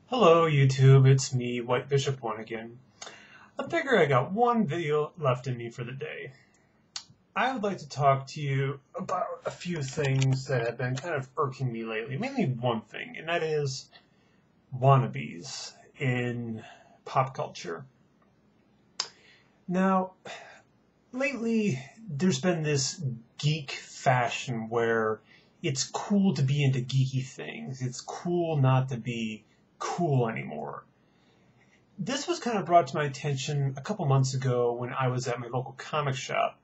Hello YouTube, it's me, White Bishop 1 again. I figure I got one video left in me for the day. I would like to talk to you about a few things that have been kind of irking me lately. Mainly one thing, and that is wannabes in pop culture. Now, lately there's been this geek fashion where it's cool to be into geeky things. It's cool not to be cool anymore. This was kind of brought to my attention a couple months ago when I was at my local comic shop.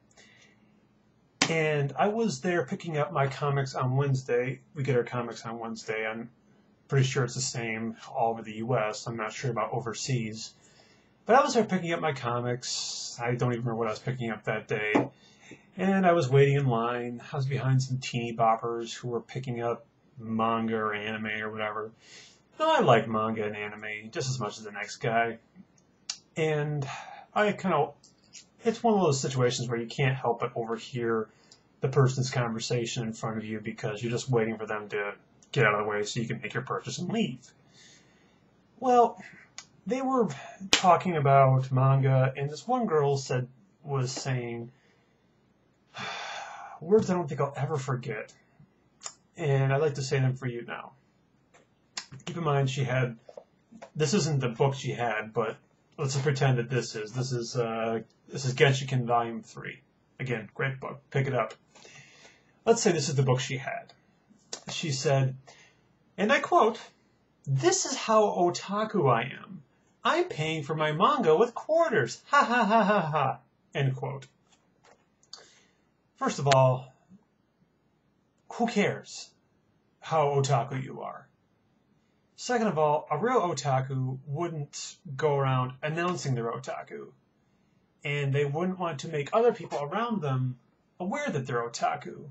And I was there picking up my comics on Wednesday. We get our comics on Wednesday. I'm pretty sure it's the same all over the US. I'm not sure about overseas. But I was there picking up my comics. I don't even remember what I was picking up that day. And I was waiting in line. I was behind some teeny boppers who were picking up manga or anime or whatever. No, I like manga and anime just as much as the next guy. And it's one of those situations where you can't help but overhear the person's conversation in front of you because you're just waiting for them to get out of the way so you can make your purchase and leave. Well, they were talking about manga, and this one girl was saying words I don't think I'll ever forget. And I'd like to say them for you now. Keep in mind, this isn't the book she had, but let's just pretend that this is Genshiken Volume 3. Again, great book. Pick it up. Let's say this is the book she had. She said, and I quote, "This is how otaku I am. I'm paying for my manga with quarters. Ha ha ha ha ha." End quote. First of all, who cares how otaku you are? Second of all, a real otaku wouldn't go around announcing they're otaku. And they wouldn't want to make other people around them aware that they're otaku.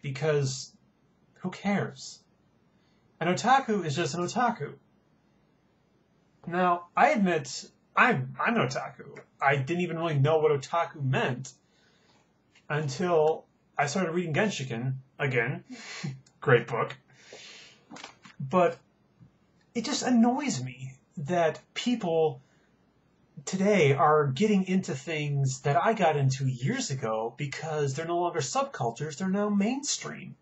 Because who cares? An otaku is just an otaku. Now, I admit, I'm an otaku. I didn't even really know what otaku meant until I started reading Genshiken again. Great book. But it just annoys me that people today are getting into things that I got into years ago because they're no longer subcultures, they're now mainstream.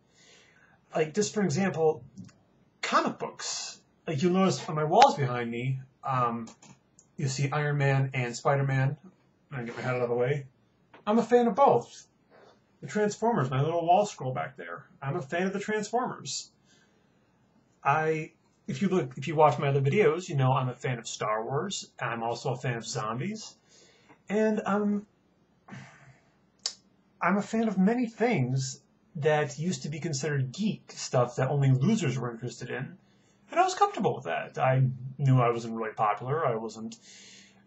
Like, just for example, comic books. Like, you'll notice on my walls behind me, you see Iron Man and Spider-Man. I'm going to get my head out of the way. I'm a fan of both. The Transformers, my little wall scroll back there. I'm a fan of the Transformers. If you watch my other videos, you know I'm a fan of Star Wars. I'm also a fan of zombies. And I'm a fan of many things that used to be considered geek stuff that only losers were interested in. And I was comfortable with that. I knew I wasn't really popular. I wasn't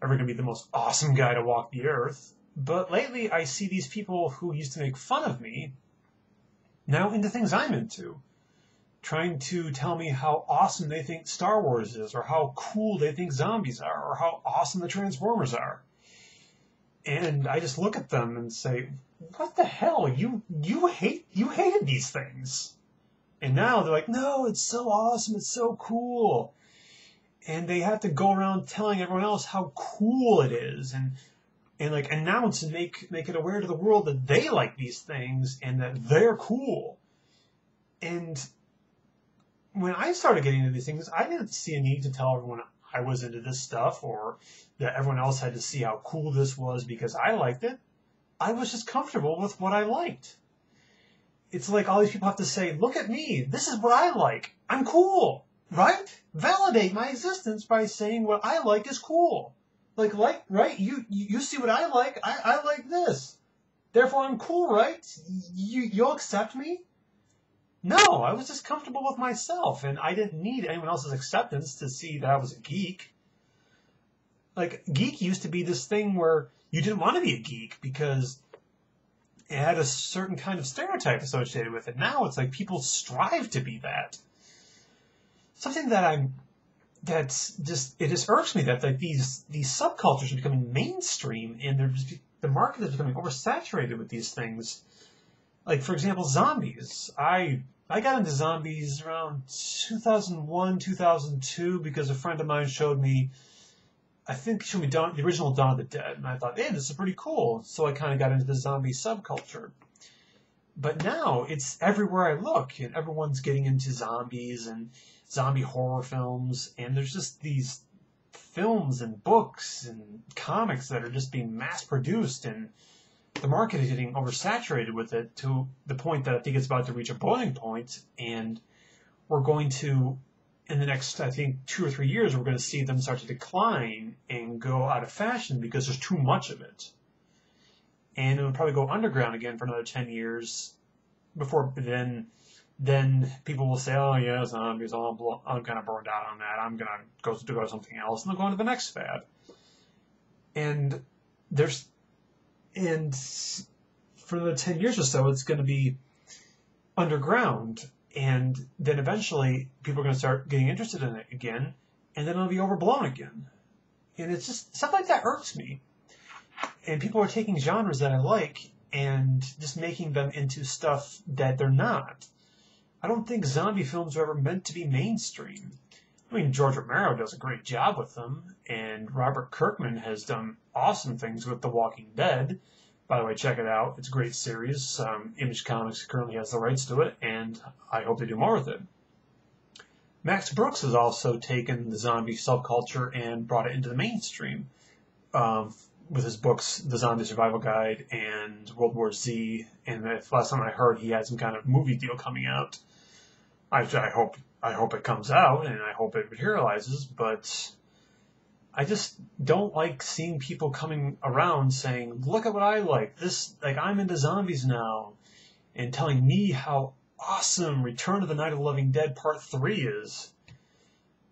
ever going to be the most awesome guy to walk the earth. But lately I see these people who used to make fun of me now into things I'm into. Trying to tell me how awesome they think Star Wars is, or how cool they think zombies are, or how awesome the Transformers are. And I just look at them and say, what the hell? You hated these things. And now they're like, no, it's so awesome, it's so cool. And they have to go around telling everyone else how cool it is, and like announce and make it aware to the world that they like these things and that they're cool. And when I started getting into these things, I didn't see a need to tell everyone I was into this stuff or that everyone else had to see how cool this was because I liked it. I was just comfortable with what I liked. It's like all these people have to say, look at me, this is what I like. I'm cool, right? Validate my existence by saying what I like is cool. Right? You see what I like like this. Therefore I'm cool, right? You'll accept me? No, I was just comfortable with myself, and I didn't need anyone else's acceptance to see that I was a geek. Like, geek used to be this thing where you didn't want to be a geek because it had a certain kind of stereotype associated with it. Now it's like people strive to be that. Something it just irks me that like these subcultures are becoming mainstream, and the market is becoming oversaturated with these things. Like, for example, zombies. I I got into zombies around 2001, 2002 because a friend of mine showed me, I think he showed me the original Dawn of the Dead, and I thought, hey, this is pretty cool. So I kind of got into the zombie subculture. But now it's everywhere I look, and everyone's getting into zombies and zombie horror films, and there's just these films and books and comics that are just being mass produced, and the market is getting oversaturated with it to the point that I think it's about to reach a boiling point, and we're going to, in the next, I think, 2 or 3 years, we're going to see them start to decline and go out of fashion because there's too much of it. And it'll probably go underground again for another 10 years before then people will say, oh yeah, zombies, I'm kind of burned out on that. I'm going to go to something else, and they'll go into the next fad. And for the 10 years or so, it's going to be underground. And then eventually people are going to start getting interested in it again, and then it'll be overblown again. And it's just, stuff like that irks me. And people are taking genres that I like and just making them into stuff that they're not. I don't think zombie films are ever meant to be mainstream. I mean, George Romero does a great job with them, and Robert Kirkman has done awesome things with The Walking Dead. By the way, check it out. It's a great series. Image Comics currently has the rights to it, and I hope they do more with it. Max Brooks has also taken the zombie subculture and brought it into the mainstream with his books, The Zombie Survival Guide and World War Z. And last time I heard, he had some kind of movie deal coming out. I hope it comes out, and I hope it materializes, but I just don't like seeing people coming around saying, look at what I like. I'm into zombies now, and telling me how awesome Return of the Night of the Living Dead Part 3 is.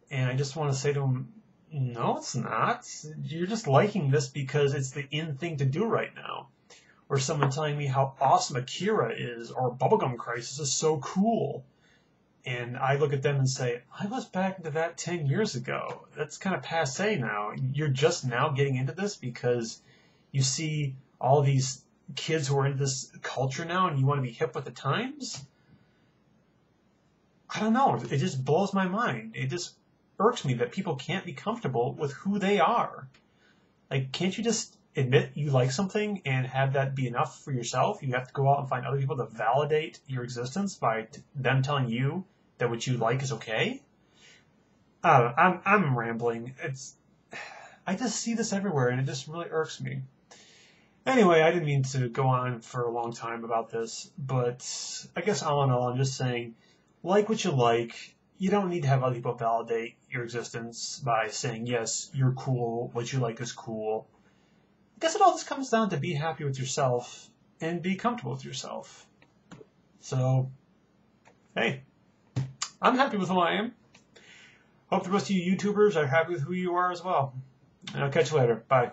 And I just want to say to them, no, it's not. You're just liking this because it's the in thing to do right now. Or someone telling me how awesome Akira is, or Bubblegum Crisis is so cool. And I look at them and say, I was back into that 10 years ago. That's kind of passé now. You're just now getting into this because you see all these kids who are into this culture now and you want to be hip with the times? I don't know. It just blows my mind. It just irks me that people can't be comfortable with who they are. Like, can't you just admit you like something and have that be enough for yourself? You have to go out and find other people to validate your existence by them telling you that what you like is okay? I'm rambling. I just see this everywhere, and it just really irks me. Anyway, I didn't mean to go on for a long time about this, but I guess all in all, I'm just saying, like what you like. You don't need to have other people validate your existence by saying, yes, you're cool, what you like is cool. I guess it all just comes down to be happy with yourself and be comfortable with yourself. So, hey, I'm happy with who I am. Hope the rest of you YouTubers are happy with who you are as well. And I'll catch you later. Bye.